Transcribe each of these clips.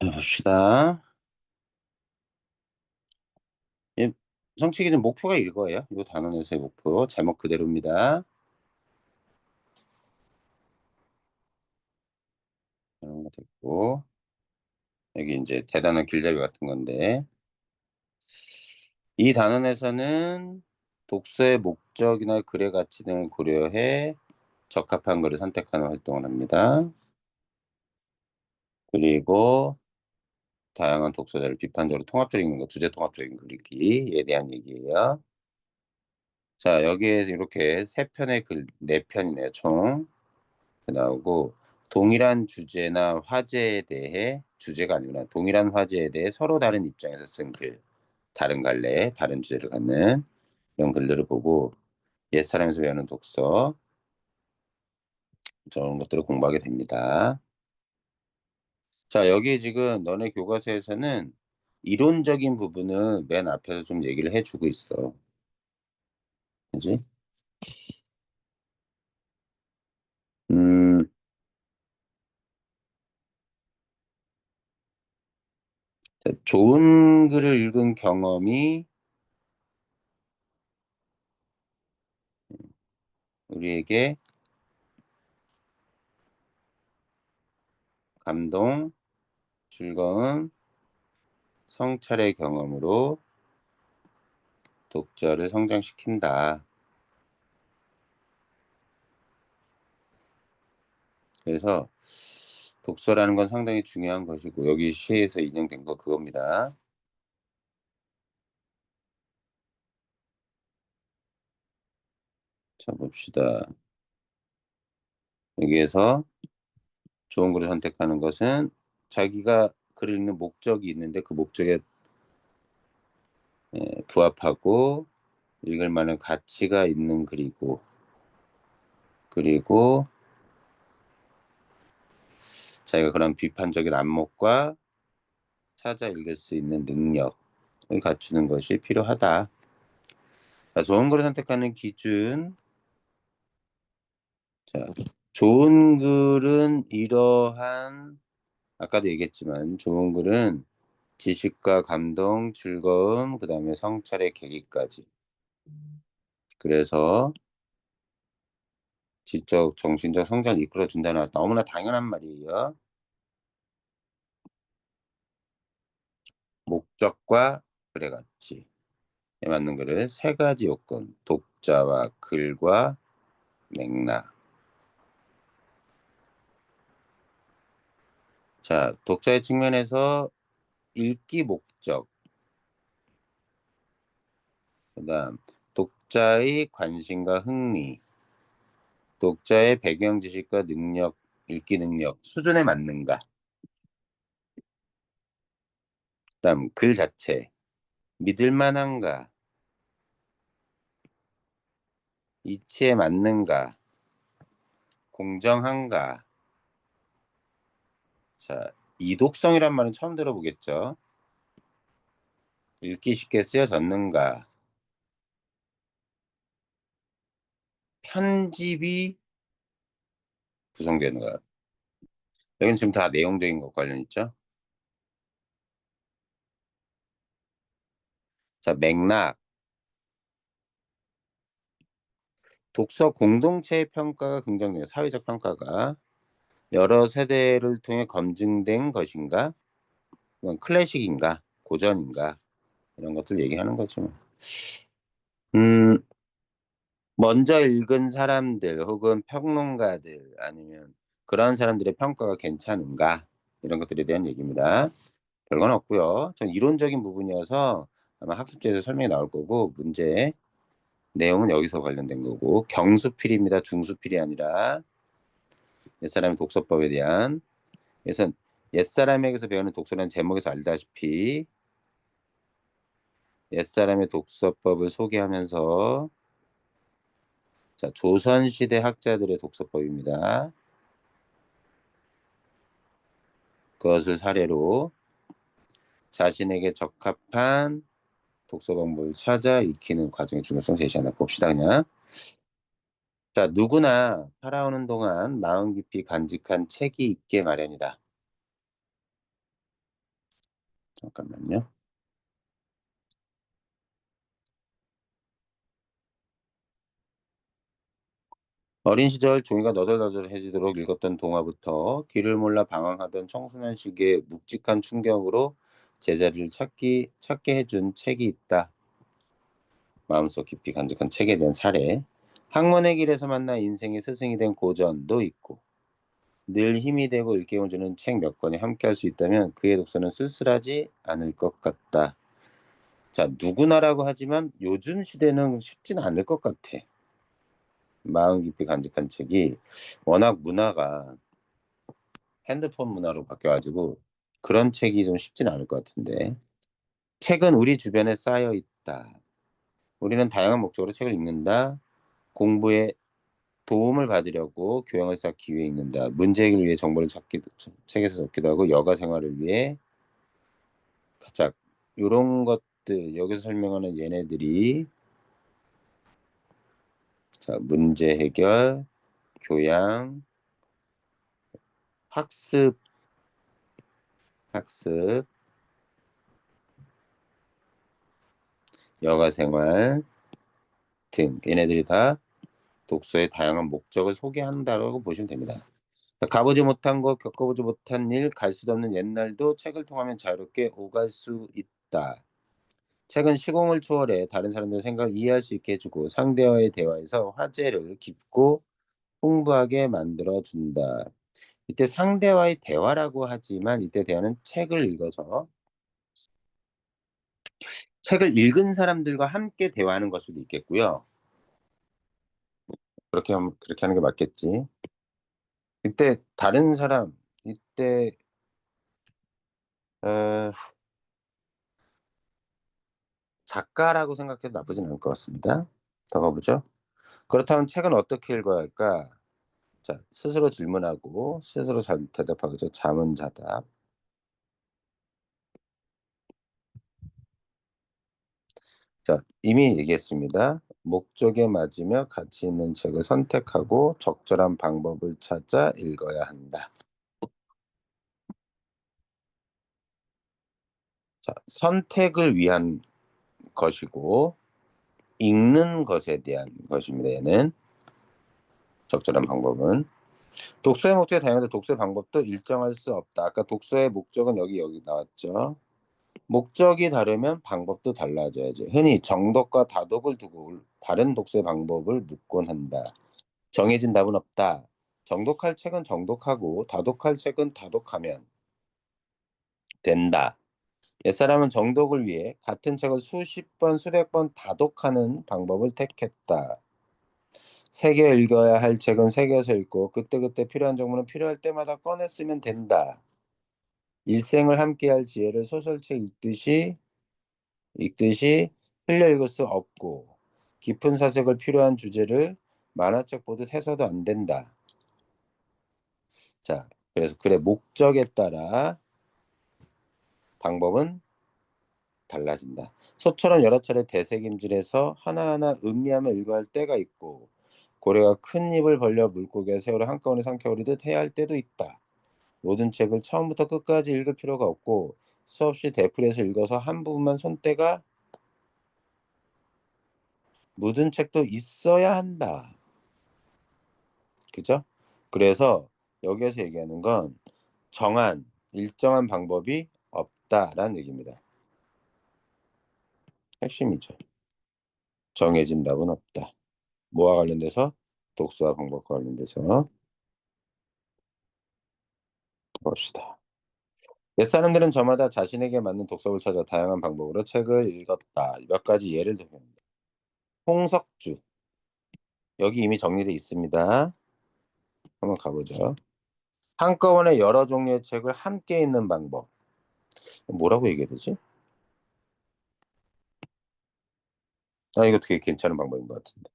자, 봅시다. 예, 성취기준 목표가 이거예요. 이 단원에서의 목표. 제목 그대로입니다. 이런 거 됐고. 여기 이제 대단한 길잡이 같은 건데. 이 단원에서는 독서의 목적이나 글의 가치 등을 고려해 적합한 글을 선택하는 활동을 합니다. 그리고 다양한 독서자를 비판적으로 통합적으로 읽는 거, 주제 통합적인 글 읽기에 대한 얘기예요. 자, 여기에서 이렇게 세 편의 글, 네 편이네요, 총. 나오고 동일한 주제나 화제에 대해 주제가 아니구나. 동일한 화제에 대해 서로 다른 입장에서 쓴 글, 다른 갈래, 다른 주제를 갖는 이런 글들을 보고 옛사람에서 배우는 독서 저런 것들을 공부하게 됩니다. 자, 여기 지금 너네 교과서에서는 이론적인 부분은 맨 앞에서 좀 얘기를 해주고 있어. 그지? 음, 자, 좋은 글을 읽은 경험이 우리에게 감동, 즐거움, 성찰의 경험으로 독자를 성장시킨다. 그래서 독서라는 건 상당히 중요한 것이고 여기 시에서 인용된 거 그겁니다. 자 봅시다. 여기에서 좋은 글을 선택하는 것은 자기가 글을 읽는 목적이 있는데 그 목적에 부합하고 읽을 만한 가치가 있는 글이고 그리고 자기가 그런 비판적인 안목과 찾아 읽을 수 있는 능력을 갖추는 것이 필요하다. 자, 좋은 글을 선택하는 기준. 자, 좋은 글은 이러한, 아까도 얘기했지만, 좋은 글은 지식과 감동, 즐거움, 그 다음에 성찰의 계기까지. 그래서 지적, 정신적 성장을 이끌어준다는 너무나 당연한 말이에요. 목적과 글의 가치에 맞는 글을 세 가지 요건, 독자와 글과 맥락. 자, 독자의 측면에서 읽기 목적, 그 다음, 독자의 관심과 흥미, 독자의 배경 지식과 능력, 읽기 능력 수준에 맞는가? 그다음 글 자체 믿을 만한가? 이치에 맞는가? 공정한가? 자, 이독성이란 말은 처음 들어보겠죠? 읽기 쉽게 쓰여졌는가? 편집이 구성되는가? 여기는 지금 다 내용적인 것 관련 있죠? 자, 맥락. 독서 공동체의 평가가 긍정적이에요. 사회적 평가가 여러 세대를 통해 검증된 것인가? 그건 클래식인가? 고전인가? 이런 것들 얘기하는 거죠. 음, 먼저 읽은 사람들 혹은 평론가들 아니면 그런 사람들의 평가가 괜찮은가? 이런 것들에 대한 얘기입니다. 별건 없고요. 전 이론적인 부분이어서 아마 학습지에서 설명이 나올 거고 문제 내용은 여기서 관련된 거고 경수필입니다. 중수필이 아니라 옛사람의 독서법에 대한 그래서 옛사람에게서 배우는 독서라는 제목에서 알다시피 옛사람의 독서법을 소개하면서 자, 조선시대 학자들의 독서법입니다. 그것을 사례로 자신에게 적합한 독서 방법을 찾아 익히는 과정의 중요성 제시하나 봅시다, 그냥. 자, 누구나 살아오는 동안 마음 깊이 간직한 책이 있게 마련이다. 잠깐만요. 어린 시절 종이가 너덜너덜해지도록 읽었던 동화부터 길을 몰라 방황하던 청소년 시기의 묵직한 충격으로 제자리를 찾게 해준 책이 있다. 마음속 깊이 간직한 책에 대한 사례. 학문의 길에서 만나 인생의 스승이 된 고전도 있고, 늘 힘이 되고 일깨워주는 책 몇 권이 함께할 수 있다면 그의 독서는 쓸쓸하지 않을 것 같다. 자, 누구나라고 하지만 요즘 시대는 쉽진 않을 것 같아. 마음 깊이 간직한 책이 워낙 문화가 핸드폰 문화로 바뀌어가지고 그런 책이 좀 쉽진 않을 것 같은데. 책은 우리 주변에 쌓여 있다. 우리는 다양한 목적으로 책을 읽는다. 공부에 도움을 받으려고 교양을 쌓기 위해 읽는다. 문제 해결을 위해 정보를 책에서 찾기도 하고 여가 생활을 위해 자, 요런 것들 여기서 설명하는 얘네들이 자, 문제 해결, 교양, 학습, 학습, 여가 생활 등 얘네들이 다 독서의 다양한 목적을 소개한다고 보시면 됩니다. 가보지 못한 곳, 겪어보지 못한 일, 갈 수도 없는 옛날도 책을 통하면 자유롭게 오갈 수 있다. 책은 시공을 초월해 다른 사람들의 생각을 이해할 수 있게 해주고 상대와의 대화에서 화제를 깊고 풍부하게 만들어준다. 이때 상대와의 대화라고 하지만 이때 대화는 책을 읽은 사람들과 함께 대화하는 걸 수도 있겠고요. 그렇게 하는 게 맞겠지. 이때 다른 사람, 이때 어, 작가라고 생각해도 나쁘진 않을 것 같습니다. 더 가보죠. 그렇다면 책은 어떻게 읽어야 할까? 자, 스스로 질문하고 스스로 대답하겠죠. 자문자답. 자, 이미 얘기했습니다. 목적에 맞으며 가치 있는 책을 선택하고 적절한 방법을 찾아 읽어야 한다. 자, 선택을 위한 것이고 읽는 것에 대한 것입니다. 얘는 적절한 방법은 독서의 목적이 다양한데 독서의 방법도 일정할 수 없다. 아까 독서의 목적은 여기 나왔죠. 목적이 다르면 방법도 달라져야지. 흔히 정독과 다독을 두고 다른 독서의 방법을 묻곤 한다. 정해진 답은 없다. 정독할 책은 정독하고 다독할 책은 다독하면 된다. 옛사람은 정독을 위해 같은 책을 수십 번, 수백 번 다독하는 방법을 택했다. 새겨 읽어야 할 책은 새겨서 읽고 그때그때 필요한 정보는 필요할 때마다 꺼내 쓰면 된다. 일생을 함께할 지혜를 소설책 읽듯이 흘려 읽을 수 없고 깊은 사색을 필요한 주제를 만화책 보듯 해서도 안 된다. 자, 그래서 글의 목적에 따라 방법은 달라진다. 소처럼 여러 차례 되새김질해서 하나하나 음미하며 읽어야 할 때가 있고 고래가 큰 입을 벌려 물고기와 새우를 한꺼번에 삼켜버리듯 해야 할 때도 있다. 모든 책을 처음부터 끝까지 읽을 필요가 없고 수없이 되풀이해서 읽어서 한 부분만 손때가 묻은 책도 있어야 한다. 그죠? 그래서 여기에서 얘기하는 건 일정한 방법이 없다라는 얘기입니다. 핵심이죠. 정해진 답은 없다. 뭐와 관련돼서? 독서와 방법과 관련돼서 봅시다. 옛사람들은 저마다 자신에게 맞는 독서를 찾아 다양한 방법으로 책을 읽었다. 몇 가지 예를 들면 홍석주 여기 이미 정리되어 있습니다. 한번 가보죠. 한꺼번에 여러 종류의 책을 함께 읽는 방법. 뭐라고 얘기해야 되지? 이거 되게 괜찮은 방법인 것 같은데.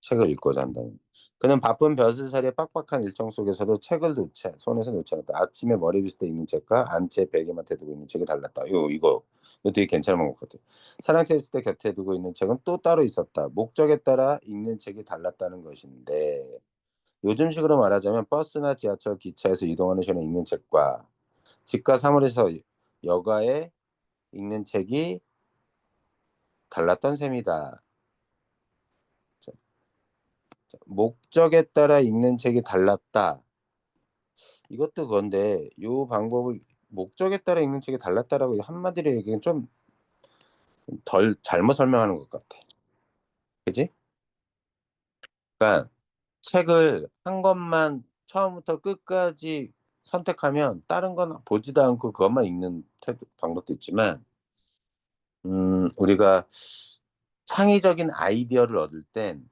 책을 읽고자 한다면. 그는 바쁜 벼슬살이의 빡빡한 일정 속에서도 책을 손에서 놓지 않았다. 아침에 머리 빗을 때 읽는 책과 안채 베개맡에 두고 있는 책이 달랐다. 이거 되게 괜찮은 방법 같아요. 사랑채 있을 때 곁에 두고 있는 책은 또 따로 있었다. 목적에 따라 읽는 책이 달랐다는 것인데 요즘식으로 말하자면 버스나 지하철, 기차에서 이동하는 시간에 읽는 책과 집과 사물에서 여가에 읽는 책이 달랐던 셈이다. 자, 목적에 따라 읽는 책이 달랐다. 이것도 그건데 요 방법을 목적에 따라 읽는 책이 달랐다라고 한마디로 얘기하면 좀 덜 잘못 설명하는 것 같아. 그지? 그러니까 책을 한 것만 처음부터 끝까지 선택하면 다른 건 보지도 않고 그것만 읽는 방법도 있지만 우리가 창의적인 아이디어를 얻을 땐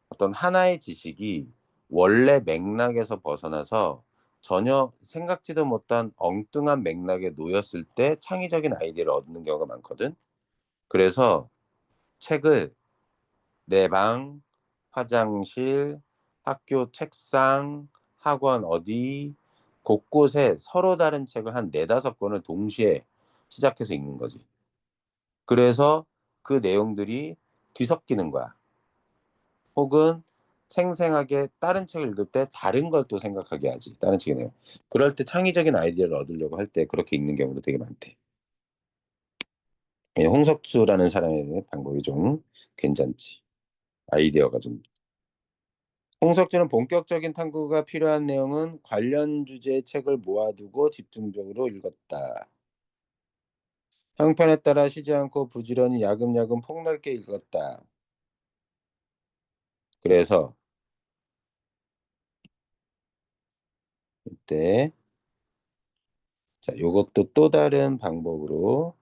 어떤 하나의 지식이 원래 맥락에서 벗어나서 전혀 생각지도 못한 엉뚱한 맥락에 놓였을 때 창의적인 아이디어를 얻는 경우가 많거든. 그래서 책을 내 방, 화장실, 학교 책상, 학원 어디 곳곳에 서로 다른 책을 한 네다섯 권을 동시에 시작해서 읽는 거지. 그래서 그 내용들이 뒤섞이는 거야. 혹은 생생하게 다른 책을 읽을 때 다른 걸 또 생각하게 하지. 다른 책의 내용. 그럴 때 창의적인 아이디어를 얻으려고 할 때 그렇게 읽는 경우도 되게 많대. 홍석수라는 사람의 방법이 좀 괜찮지. 아이디어가 좀. 홍석주는 본격적인 탐구가 필요한 내용은 관련 주제의 책을 모아두고 집중적으로 읽었다. 형편에 따라 쉬지 않고 부지런히 야금야금 폭넓게 읽었다. 그래서 이때 자, 요것도 또 다른 방법으로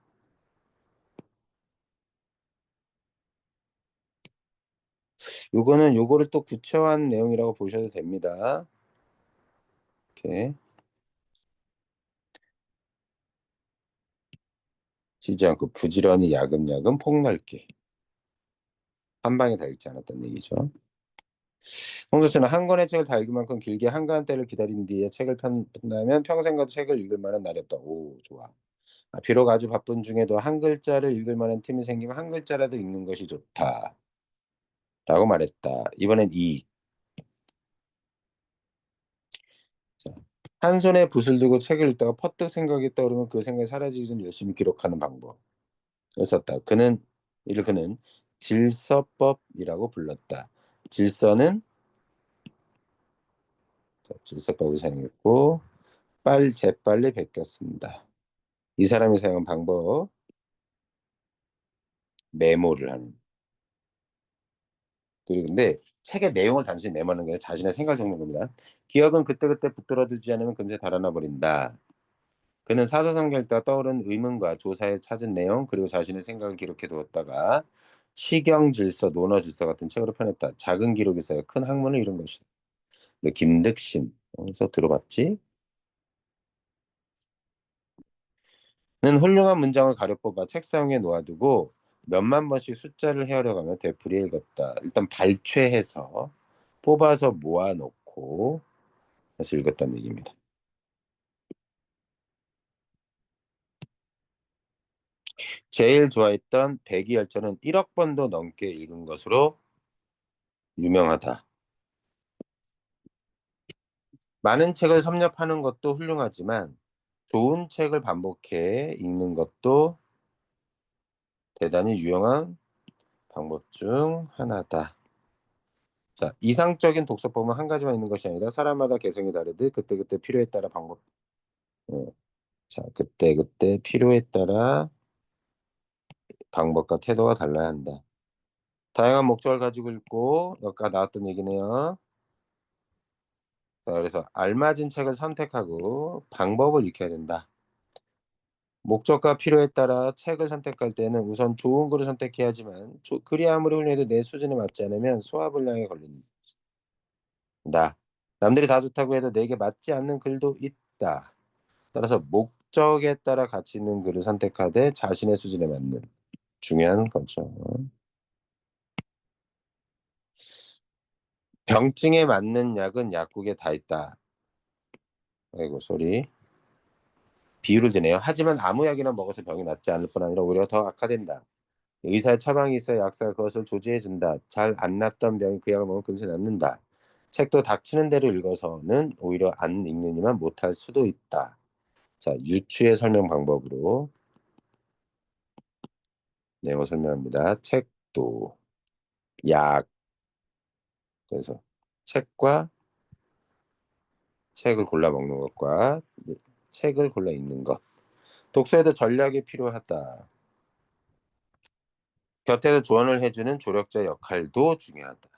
요거는 요거를 또 구체화한 내용이라고 보셔도 됩니다. 이렇게 쉬지 않고 부지런히 야금야금 폭넓게 한 방에 다 읽지 않았다는 얘기죠. 홍수씨는 한 권의 책을 다 읽을 만큼 길게 한가한때를 기다린 뒤에 책을 편다면 평생 가도 책을 읽을 만한 날이 없다. 오, 좋아. 비록 아주 바쁜 중에도 한 글자를 읽을 만한 틈이 생기면 한 글자라도 읽는 것이 좋다. 라고 말했다. 이번엔 이. 자, 한 손에 붓을 들고 책을 읽다가 퍼뜩 생각이 떠오르면 그 생각이 사라지기 전 열심히 기록하는 방법을 썼다. 그는 질서법이라고 불렀다. 질서는 질서법을 사용했고 재빨리 베꼈습니다. 이 사람이 사용한 방법 메모를 하는. 그리고 근데 책의 내용을 단순히 메모하는 게 아니라 자신의 생각을 적는 겁니다. 기억은 그때그때 붙들어두지 않으면 금세 달아나 버린다. 그는 사서성경 읽다가 떠오른 의문과 조사에 찾은 내용 그리고 자신의 생각을 기록해 두었다가 시경질서, 논어질서 같은 책으로 펴냈다. 작은 기록이 있어요. 큰 학문을 이룬 것이다. 김득신. 어디서 들어봤지? 는 훌륭한 문장을 가려 뽑아 책상에 놓아두고 몇만 번씩 숫자를 헤아려가며 되풀이 읽었다. 일단 발췌해서 뽑아서 모아놓고 다시 읽었다는 얘기입니다. 제일 좋아했던 백이열전은 1억 번도 넘게 읽은 것으로 유명하다. 많은 책을 섭렵하는 것도 훌륭하지만 좋은 책을 반복해 읽는 것도 대단히 유용한 방법 중 하나다. 자, 이상적인 독서법은 한 가지만 있는 것이 아니다. 사람마다 개성이 다르듯 그때그때 필요에 따라 어, 자, 그때그때 필요에 따라 방법과 태도가 달라야 한다. 다양한 목적을 가지고 읽고 아까 나왔던 얘기네요. 자, 그래서 알맞은 책을 선택하고 방법을 익혀야 된다. 목적과 필요에 따라 책을 선택할 때는 우선 좋은 글을 선택해야지만 글이 아무리 훌륭해도 내 수준에 맞지 않으면 소화불량에 걸린다. 남들이 다 좋다고 해도 내게 맞지 않는 글도 있다. 따라서 목적에 따라 가치 있는 글을 선택하되 자신의 수준에 맞는 중요한 거죠. 병증에 맞는 약은 약국에 다 있다. 아이고 소리. 비유를 드네요. 하지만 아무 약이나 먹어서 병이 낫지 않을 뿐 아니라 오히려 더 악화된다. 의사의 처방이 있어야 약사가 그것을 조제해준다. 잘 안 낫던 병이 그 약을 먹으면 금세 낫는다. 책도 닥치는 대로 읽어서는 오히려 안 읽느니만 못할 수도 있다. 자, 유추의 설명 방법으로 내용을 설명합니다. 책도, 약, 그래서 책과 책을 골라 먹는 것과 책을 골라 읽는 것. 독서에도 전략이 필요하다. 곁에서 조언을 해주는 조력자 역할도 중요하다.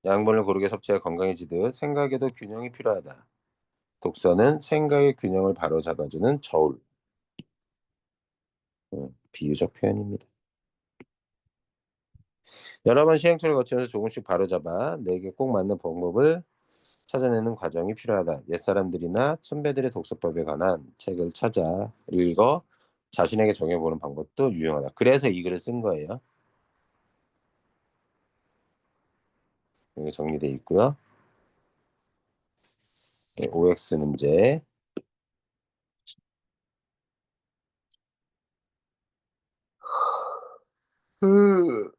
양분을 고르게 섭취해 건강해지듯 생각에도 균형이 필요하다. 독서는 생각의 균형을 바로잡아주는 저울. 비유적 표현입니다. 여러 번 시행착오를 거치면서 조금씩 바로잡아 내게 꼭 맞는 방법을 찾아내는 과정이 필요하다. 옛사람들이나 선배들의 독서법에 관한 책을 찾아 읽어 자신에게 적용해보는 방법도 유용하다. 그래서 이 글을 쓴 거예요. 여기 정리되어 있고요. 네, OX 문제. 그,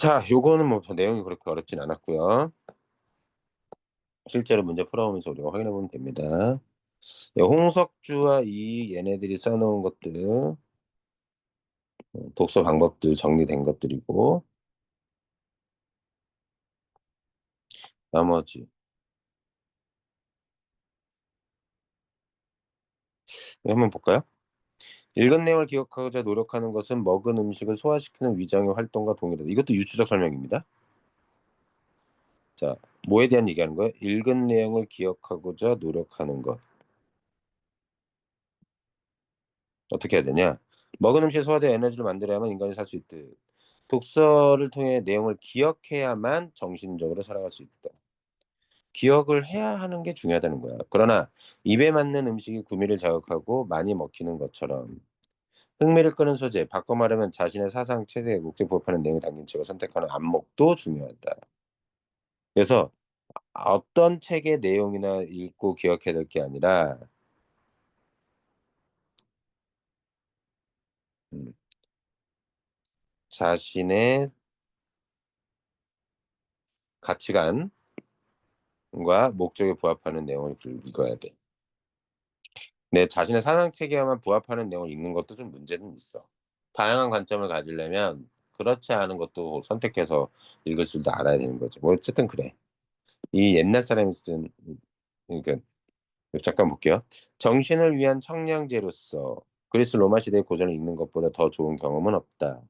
자, 요거는 뭐 내용이 그렇게 어렵진 않았고요. 실제로 문제 풀어오면서 우리가 확인해 보면 됩니다. 예, 홍석주와 이 얘네들이 써놓은 것들, 독서 방법들 정리된 것들이고, 나머지 한번 볼까요? 읽은 내용을 기억하고자 노력하는 것은 먹은 음식을 소화시키는 위장의 활동과 동일하다. 이것도 유추적 설명입니다. 자, 뭐에 대한 얘기하는 거예요? 읽은 내용을 기억하고자 노력하는 것. 어떻게 해야 되냐? 먹은 음식에 소화돼 에너지를 만들어야만 인간이 살 수 있듯. 독서를 통해 내용을 기억해야만 정신적으로 살아갈 수 있다. 기억을 해야 하는 게 중요하다는 거야. 그러나 입에 맞는 음식이 구미를 자극하고 많이 먹히는 것처럼 흥미를 끄는 소재, 바꿔 말하면 자신의 사상, 체제, 목표 부합하는 내용을 담긴 책을 선택하는 안목도 중요하다. 그래서 어떤 책의 내용이나 읽고 기억해야 될 게 아니라 음, 자신의 가치관과 목적에 부합하는 내용을 읽어야 돼. 내 자신의 사상 체계에만 부합하는 내용을 읽는 것도 좀 문제는 있어. 다양한 관점을 가지려면 그렇지 않은 것도 선택해서 읽을 줄도 알아야 되는 거지. 뭐 어쨌든 그래. 이 옛날 사람이 쓴 그러니까 잠깐 볼게요. 정신을 위한 청량제로서 그리스 로마 시대의 고전을 읽는 것보다 더 좋은 경험은 없다.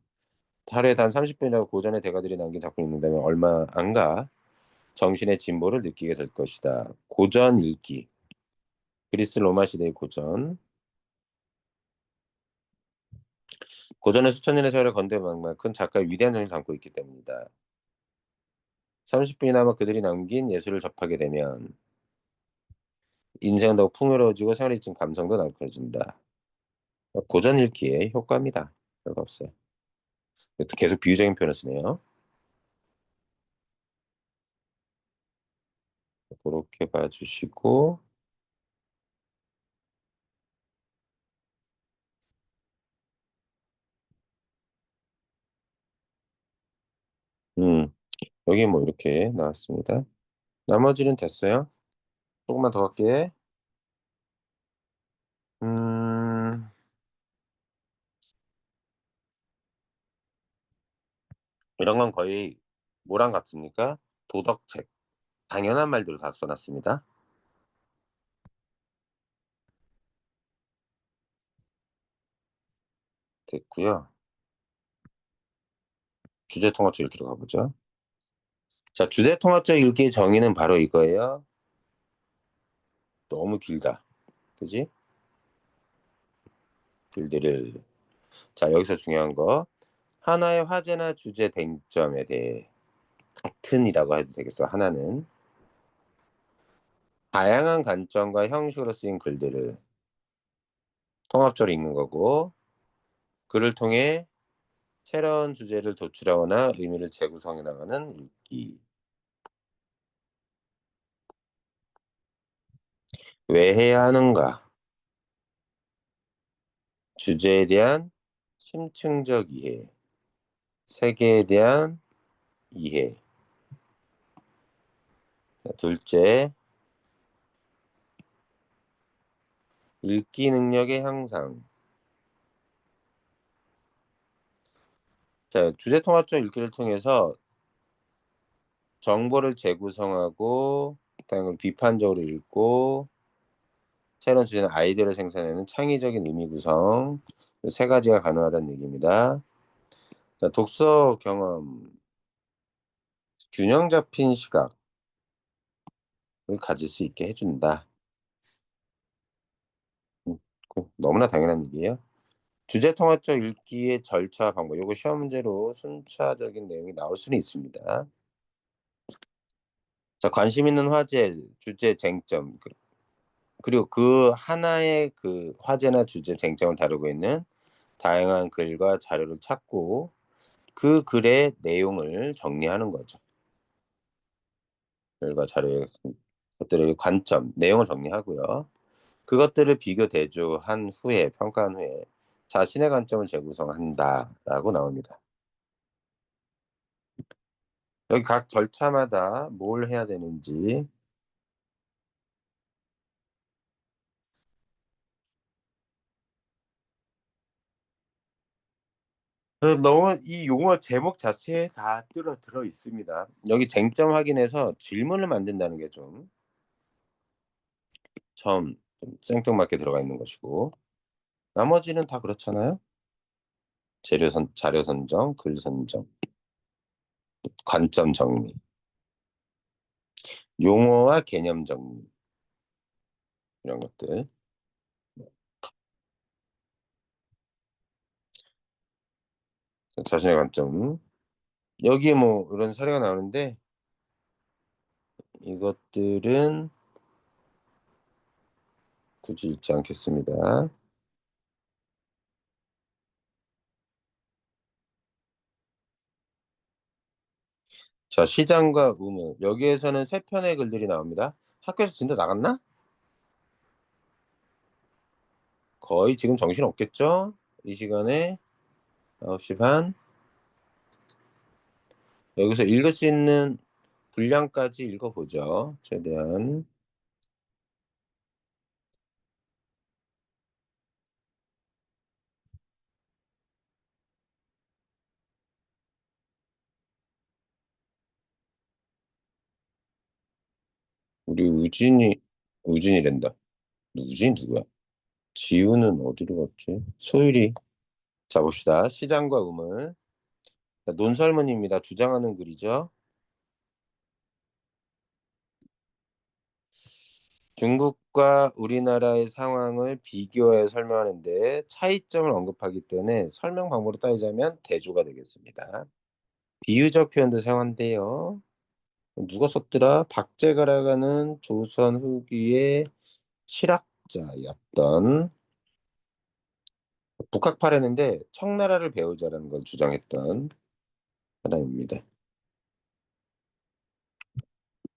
하루에 단 30분이라고 고전의 대가들이 남긴 작품 읽는다면 얼마 안 가 정신의 진보를 느끼게 될 것이다. 고전 읽기. 그리스 로마 시대의 고전. 고전은 수천 년의 세월을 건너온 만큼 작가의 위대한 정신을 담고 있기 때문이다. 30분이나마 그들이 남긴 예술을 접하게 되면 인생은 더욱 풍요로워지고 생활에 지친 감성도 날카로워진다. 고전 읽기의 효과입니다. 별거 없어요. 계속 비유적인 표현을 쓰네요. 그렇게 봐주시고 음, 여기 뭐 이렇게 나왔습니다. 나머지는 됐어요. 조금만 더 할게. 음, 이런 건 거의 뭐랑 같습니까? 도덕책. 당연한 말들을 다 써놨습니다. 됐고요. 주제통합적 읽기로 가보죠. 자, 주제통합적 읽기의 정의는 바로 이거예요. 너무 길다. 그지? 길들을. 자, 여기서 중요한 거. 하나의 화제나 주제 쟁점에 대해 같은이라고 해도 되겠어. 하나는 다양한 관점과 형식으로 쓰인 글들을 통합적으로 읽는 거고 글을 통해 새로운 주제를 도출하거나 의미를 재구성해 나가는 읽기. 왜 해야 하는가? 주제에 대한 심층적 이해, 세계에 대한 이해, 둘째, 읽기 능력의 향상. 자, 주제통합적 읽기를 통해서 정보를 재구성하고 그다음에 비판적으로 읽고 새로운 주제는 아이디어를 생산하는 창의적인 의미 구성 세 가지가 가능하다는 얘기입니다. 자, 독서 경험, 균형 잡힌 시각을 가질 수 있게 해준다. 너무나 당연한 얘기예요. 주제 통합적 읽기의 절차 방법. 요거 시험 문제로 순차적인 내용이 나올 수는 있습니다. 자, 관심 있는 화제, 주제, 쟁점. 그리고 그 하나의 그 화제나 주제, 쟁점을 다루고 있는 다양한 글과 자료를 찾고 그 글의 내용을 정리하는 거죠. 글과 자료의 것들의 관점, 내용을 정리하고요. 그것들을 비교 대조한 후에 평가한 후에 자신의 관점을 재구성한다라고 나옵니다. 여기 각 절차마다 뭘 해야 되는지 너무 이 용어 제목 자체에 다 들어 있습니다. 여기 쟁점 확인해서 질문을 만든다는 게 좀 처음 좀 생뚱맞게 들어가 있는 것이고 나머지는 다 그렇잖아요. 자료 선정, 글 선정, 관점 정리, 용어와 개념 정리 이런 것들. 자신의 관점. 여기에 뭐 이런 사례가 나오는데 이것들은 굳이 읽지 않겠습니다. 자, 시장과 의무. 여기에서는 세 편의 글들이 나옵니다. 학교에서 진짜 나갔나? 거의 지금 정신 없겠죠? 이 시간에 9시 반. 여기서 읽을 수 있는 분량까지 읽어보죠. 최대한. 우리 우진이란다. 우진이 누구야? 지우는 어디로 갔지? 소율이. 자, 봅시다. 시장과 의무. 자, 논설문입니다. 주장하는 글이죠. 중국과 우리나라의 상황을 비교해 설명하는데 차이점을 언급하기 때문에 설명 방법으로 따지자면 대조가 되겠습니다. 비유적 표현도 사용한대요. 누가 썼더라? 박제가라가는 조선 후기의 실학자였던 북학파라는데 청나라를 배우자라는 걸 주장했던 사람입니다.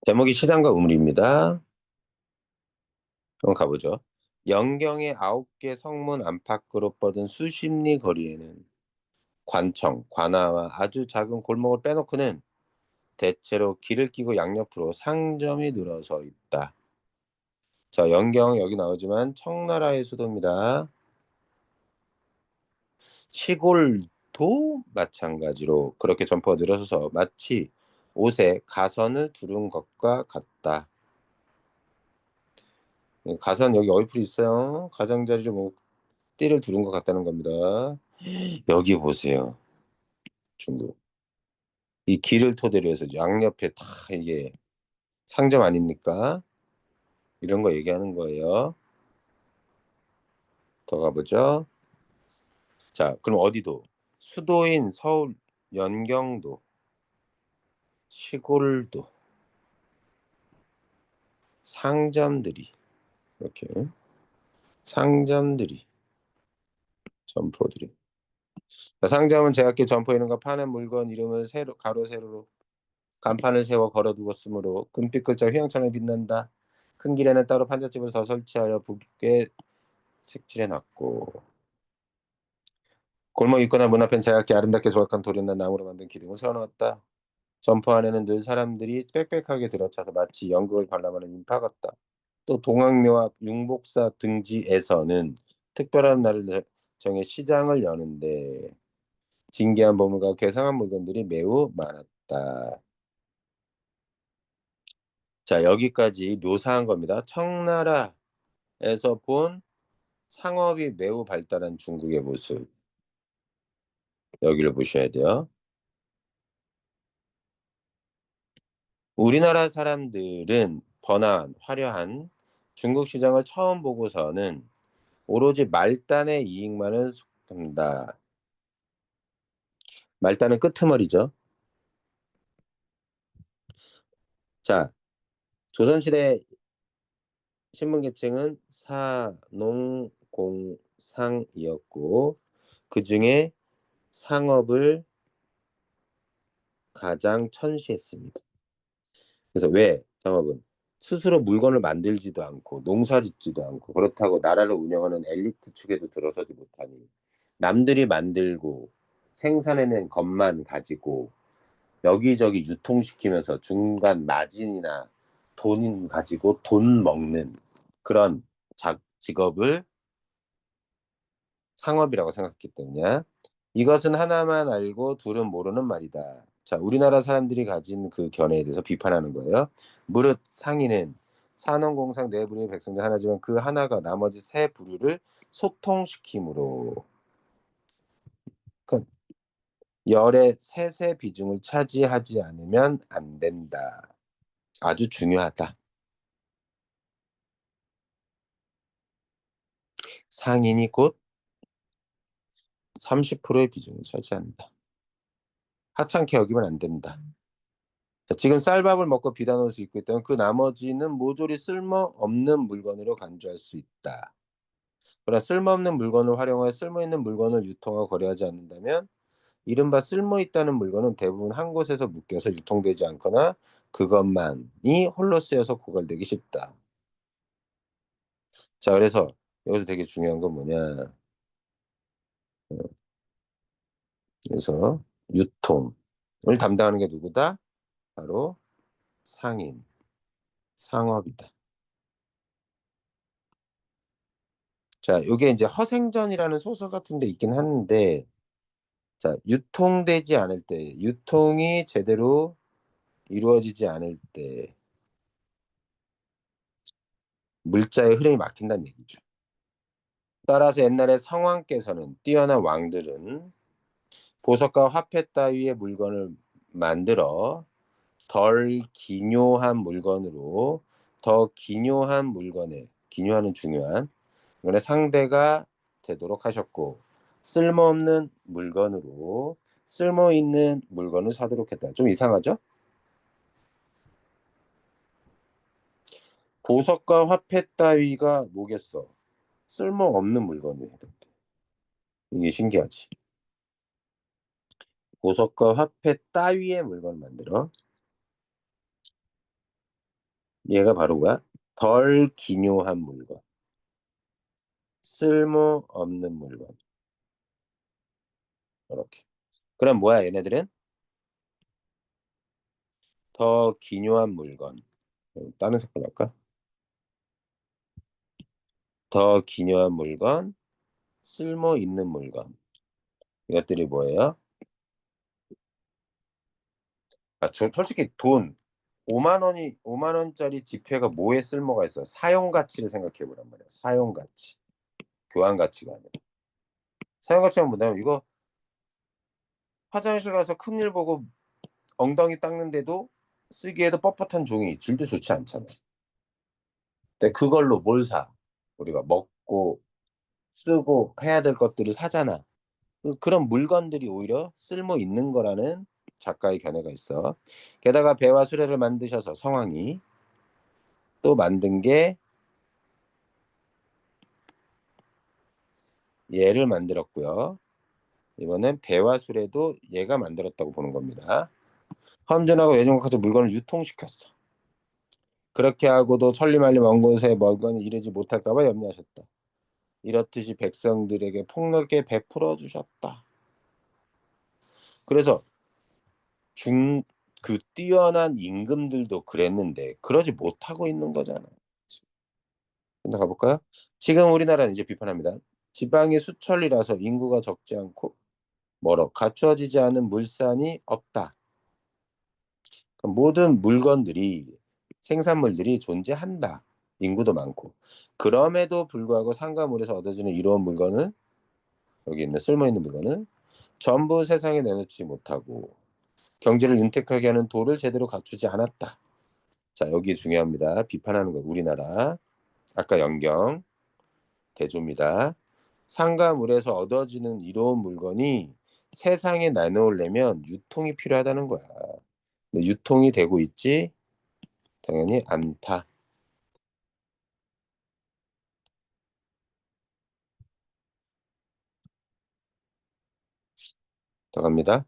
제목이 시장과 우물입니다. 한번 가보죠. 영경의 9개 성문 안팎으로 뻗은 수십 리 거리에는 관청, 관아와 아주 작은 골목을 빼놓고는 대체로 길을 끼고 양옆으로 상점이 늘어서 있다. 자, 영경 여기 나오지만 청나라의 수도입니다. 시골도 마찬가지로 그렇게 점포가 늘어서서 마치 옷에 가선을 두른 것과 같다. 가선 여기 어이풀이 있어요. 가장자리를 뭐 띠를 두른 것 같다는 겁니다. 여기 보세요. 중국. 이 길을 토대로 해서 양옆에 다 이게 상점 아닙니까? 이런 거 얘기하는 거예요. 더 가보죠. 자, 그럼 어디도? 수도인 서울 연경도, 시골도, 상점들이 이렇게 상점들이 점포들이. 자, 상점은 제각기 점포 이름과 파는 물건 이름을 세로 가로 세로로 간판을 세워 걸어두었으므로 금빛 글자 휘황찬란히 빛난다. 큰 길에는 따로 판잣집을 더 설치하여 붓게 색칠해놨고 골목 입구나 문 앞엔 제각기 아름답게 조각한 돌이나 나무로 만든 기둥을 세워놓았다. 점포 안에는 늘 사람들이 빽빽하게 들어차서 마치 연극을 관람하는 인파 같다. 또 동학묘와 융복사 등지에서는 특별한 날을 정해 시장을 여는데 진귀한 보물과 괴상한 물건들이 매우 많았다. 자, 여기까지 묘사한 겁니다. 청나라에서 본 상업이 매우 발달한 중국의 모습. 여기를 보셔야 돼요. 우리나라 사람들은 번화한, 화려한 중국 시장을 처음 보고서는 오로지 말단의 이익만을 속한다. 말단은 끄트머리죠. 자, 조선시대 신분계층은 사농공상이었고 그 중에 상업을 가장 천시했습니다. 그래서 왜 상업은 스스로 물건을 만들지도 않고 농사짓지도 않고 그렇다고 나라를 운영하는 엘리트 축에도 들어서지 못하니 남들이 만들고 생산해낸 것만 가지고 여기저기 유통시키면서 중간 마진이나 돈 가지고 돈 먹는 그런 직업을 상업이라고 생각했기 때문이야. 이것은 하나만 알고 둘은 모르는 말이다. 자, 우리나라 사람들이 가진 그 견해에 대해서 비판하는 거예요. 무릇 상인은 산업공상 네 부류의 백성 중 하나지만 그 하나가 나머지 세 부류를 소통시키므로 그 열의 셋의 비중을 차지하지 않으면 안 된다. 아주 중요하다. 상인이 곧 30%의 비중을 차지한다. 하찮게 여기면 안 된다. 자, 지금 쌀밥을 먹고 비단 옷을 입고 있다면 그 나머지는 모조리 쓸모없는 물건으로 간주할 수 있다. 그러나 쓸모없는 물건을 활용하여 쓸모있는 물건을 유통하고 거래하지 않는다면 이른바 쓸모있다는 물건은 대부분 한 곳에서 묶여서 유통되지 않거나 그것만이 홀로 쓰여서 고갈되기 쉽다. 자, 그래서 여기서 되게 중요한 건 뭐냐. 그래서 유통을 담당하는 게 누구다? 바로 상인, 상업이다. 자, 요게 이제 허생전이라는 소설 같은 데 있긴 한데, 자, 유통되지 않을 때, 유통이 제대로 이루어지지 않을 때, 물자의 흐름이 막힌다는 얘기죠. 따라서 옛날에 성왕께서는 뛰어난 왕들은 보석과 화폐 따위의 물건을 만들어 덜 기묘한 물건으로 더 기묘한 물건에, 기묘하는 중요한 물건의 상대가 되도록 하셨고, 쓸모없는 물건으로 쓸모 있는 물건을 사도록 했다. 좀 이상하죠? 보석과 화폐 따위가 뭐겠어? 쓸모없는 물건이에요. 이게 신기하지. 보석과 화폐 따위의 물건을 만들어. 얘가 바로 뭐야? 덜 기묘한 물건. 쓸모없는 물건. 이렇게. 그럼 뭐야, 얘네들은? 더 기묘한 물건. 다른 색깔 할까? 더 기묘한 물건, 쓸모 있는 물건. 이것들이 뭐예요? 아, 솔직히 돈 5만 원짜리 지폐가 뭐에 쓸모가 있어? 사용 가치를 생각해 보란 말이야. 사용 가치. 교환 가치가 아니라. 사용 가치가 뭐냐면 이거 화장실 가서 큰일 보고 엉덩이 닦는데도 쓰기에도 뻣뻣한 종이 질도 좋지 않잖아. 근데 그걸로 뭘 사? 우리가 먹고 쓰고 해야 될 것들을 사잖아. 그런 물건들이 오히려 쓸모 있는 거라는 작가의 견해가 있어. 게다가 배와 수레를 만드셔서 성왕이 또 만든 게 얘를 만들었고요. 이번엔 배와 수레도 얘가 만들었다고 보는 겁니다. 험준하고 외진국가서 물건을 유통시켰어. 그렇게 하고도 천리만리 먼 곳에 물건을 이르지 못할까 봐 염려하셨다. 이렇듯이 백성들에게 폭넓게 베풀어 주셨다. 그래서 그 뛰어난 임금들도 그랬는데 그러지 못하고 있는 거잖아. 근데 가볼까요? 지금 우리나라는 이제 비판합니다. 지방이 수천이라서 인구가 적지 않고 멀어 갖추어지지 않은 물산이 없다. 그러니까 모든 물건들이 생산물들이 존재한다. 인구도 많고. 그럼에도 불구하고 상가물에서 얻어지는 이로운 물건은 여기 있는 쓸모있는 물건은 전부 세상에 내놓지 못하고 경제를 윤택하게 하는 도를 제대로 갖추지 않았다. 자, 여기 중요합니다. 비판하는 거 우리나라. 아까 연경 대조입니다. 상가물에서 얻어지는 이로운 물건이 세상에 내놓으려면 유통이 필요하다는 거야. 근데 유통이 되고 있지? 당연히 않다. 더 갑니다.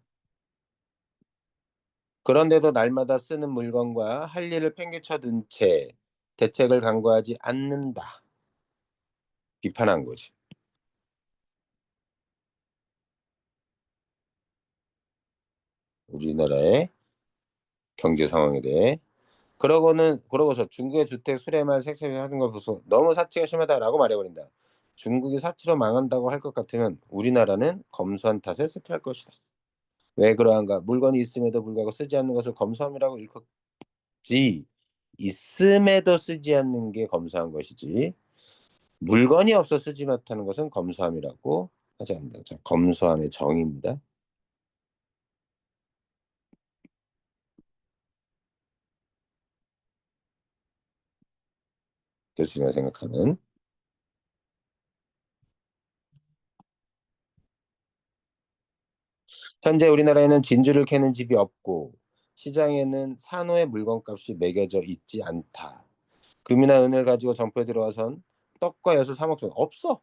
그런데도 날마다 쓰는 물건과 할 일을 팽개쳐 둔 채 대책을 강구하지 않는다. 비판한 거지. 우리나라의 경제 상황에 대해. 그러고서 중국의 주택 수레만 색색이 하는 거 보소 너무 사치가 심하다라고 말해버린다. 중국이 사치로 망한다고 할 것 같으면 우리나라는 검소한 탓에 스티할 것이다. 왜 그러한가? 물건이 있음에도 불구하고 쓰지 않는 것을 검소함이라고 일컫지. 있음에도 쓰지 않는 게 검소한 것이지. 물건이 없어 쓰지 못하는 것은 검소함이라고 하지 않는다. 자, 검소함의 정의입니다. 교수가 생각하는. 현재 우리나라에는 진주를 캐는 집이 없고 시장에는 산호의 물건값이 매겨져 있지 않다. 금이나 은을 가지고 점포에 들어와선 떡과 엿을 사 먹죠. 없어.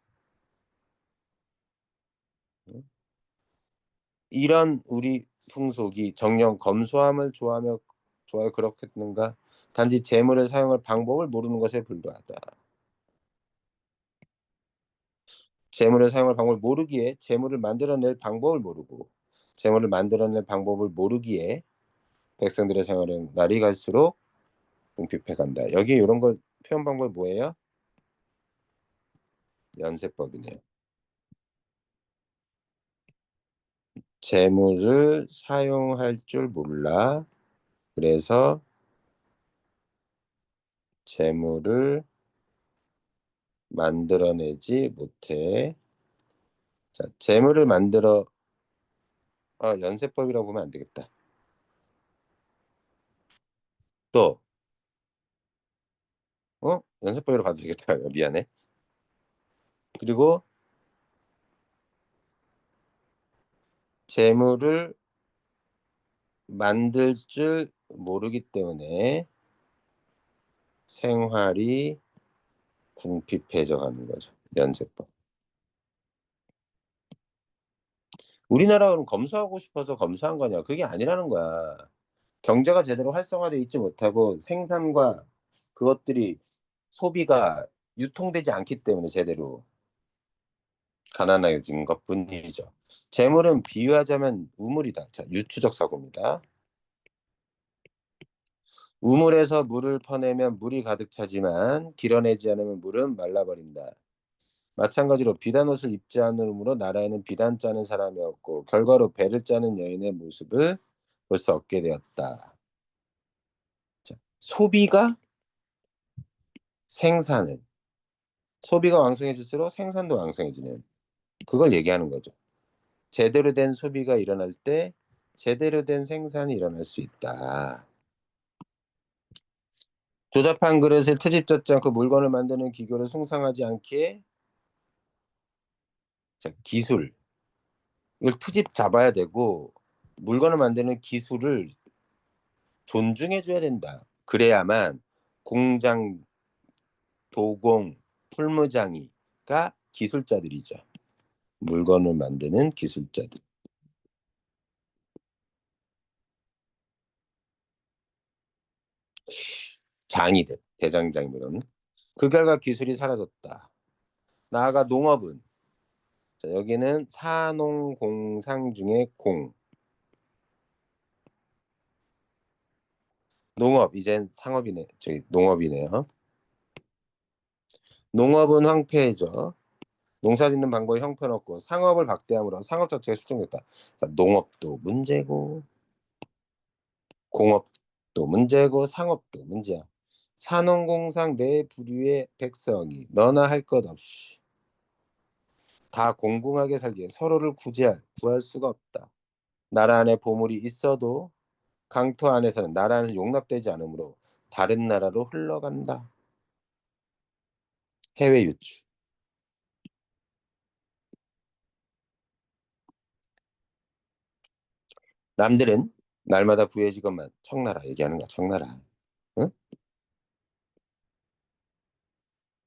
이런 우리 풍속이 정녕 검소함을 좋아하여 그렇겠는가? 단지 재물을 사용할 방법을 모르는 것에 불과하다. 재물을 사용할 방법을 모르기에 재물을 만들어낼 방법을 모르고 재물을 만들어낼 방법을 모르기에 백성들의 생활은 날이 갈수록 궁핍해 간다. 여기 이런 걸 표현 방법이 뭐예요? 연세법이네요. 재물을 사용할 줄 몰라. 그래서 재물을 만들어내지 못해. 자, 재물을 만들어 연세법이라고 보면 안 되겠다. 또 연세법이라고 봐도 되겠다. 미안해. 그리고 재물을 만들 줄 모르기 때문에 생활이 궁핍해져 가는 거죠. 연세법. 우리나라는 검소하고 싶어서 검소한 거냐? 그게 아니라는 거야. 경제가 제대로 활성화되어 있지 못하고 생산과 그것들이 소비가 유통되지 않기 때문에 제대로 가난해진 것뿐이죠. 재물은 비유하자면 우물이다. 자, 유추적 사고입니다. 우물에서 물을 퍼내면 물이 가득 차지만 길어내지 않으면 물은 말라버린다. 마찬가지로 비단 옷을 입지 않으므로 나라에는 비단 짜는 사람이 없고 결과로 배를 짜는 여인의 모습을 볼 수 없게 되었다. 자, 생산은 소비가 왕성해질수록 생산도 왕성해지는 그걸 얘기하는 거죠. 제대로 된 소비가 일어날 때 제대로 된 생산이 일어날 수 있다. 조잡한 그릇을 트집 잡지 않고 물건을 만드는 기교를 숭상하지 않기에 자, 기술 이걸 트집 잡아야 되고 물건을 만드는 기술을 존중해 줘야 된다. 그래야만 공장, 도공, 풀무장이가 기술자들이죠. 물건을 만드는 기술자들. 장이들, 대장장이들은 그 결과 기술이 사라졌다. 나아가 농업은 자, 여기는 사농공상 중에 공. 농업, 이젠 상업이네. 저기 농업이네요. 농업은 황폐해져. 농사 짓는 방법이 형편없고 상업을 박대함으로 상업 자체가 실종됐다. 자, 농업도 문제고 공업도 문제고 상업도 문제야. 산업공상 내 부류의 백성이 너나 할 것 없이 다 공공하게 살기에 서로를 구할 수가 없다. 나라 안에 보물이 있어도 강토 안에서는 나라 안에서 용납되지 않으므로 다른 나라로 흘러간다. 해외 유출. 남들은 날마다 부해지건만 청나라 얘기하는 거야. 청나라. 응?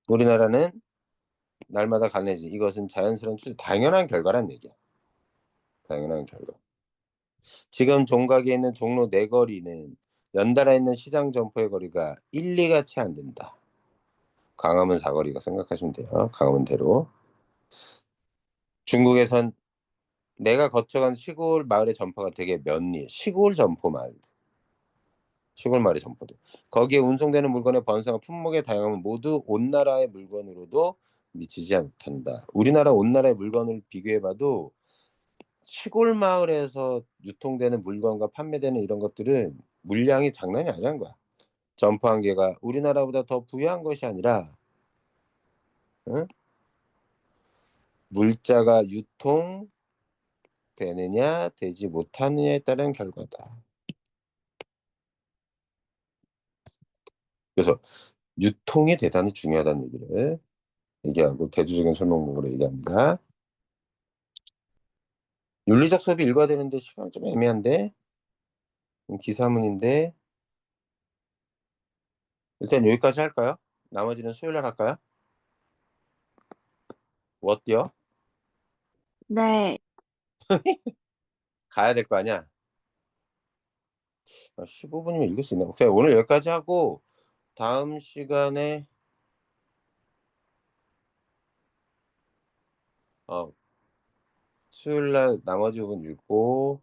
우리나라는 날마다 가난해지. 이것은 자연스러운 당연한 결과란 얘기야. 당연한 결과. 지금 종각에 있는 종로 네 거리는 연달아 있는 시장 점포의 거리가 1, 2가 채 안 된다. 광화문 사거리가 생각하시면 돼요. 광화문대로. 중국에선 내가 거쳐간 시골 마을의 점포가 되게 면리, 시골 점포 마을, 시골 마을의 점포들. 거기에 운송되는 물건의 번성과 품목의 다양함은 모두 온 나라의 물건으로도 미치지 못한다. 우리나라 온 나라의 물건을 비교해봐도 시골 마을에서 유통되는 물건과 판매되는 이런 것들은 물량이 장난이 아니란 거야. 점포 한 개가 우리나라보다 더 부유한 것이 아니라 응? 물자가 유통되느냐 되지 못하느냐에 따른 결과다. 그래서 유통이 대단히 중요하다는 얘기를 얘기하고 대조적인 설명문으로 얘기합니다. 윤리적 수업이 일과되는데 시간이 좀 애매한데 기사문인데 일단 여기까지 할까요? 나머지는 수요일 날 할까요? 뭐 어때요? 네, 가야 될 거 아니야? 15분이면 읽을 수 있나? 오케이, 오늘 여기까지 하고 다음 시간에 어, 수요일 날 나머지 부분 읽고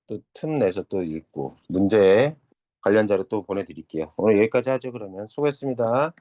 또 틈 내서 또 읽고 문제 관련 자료 또 보내드릴게요. 오늘 여기까지 하죠. 그러면 수고했습니다.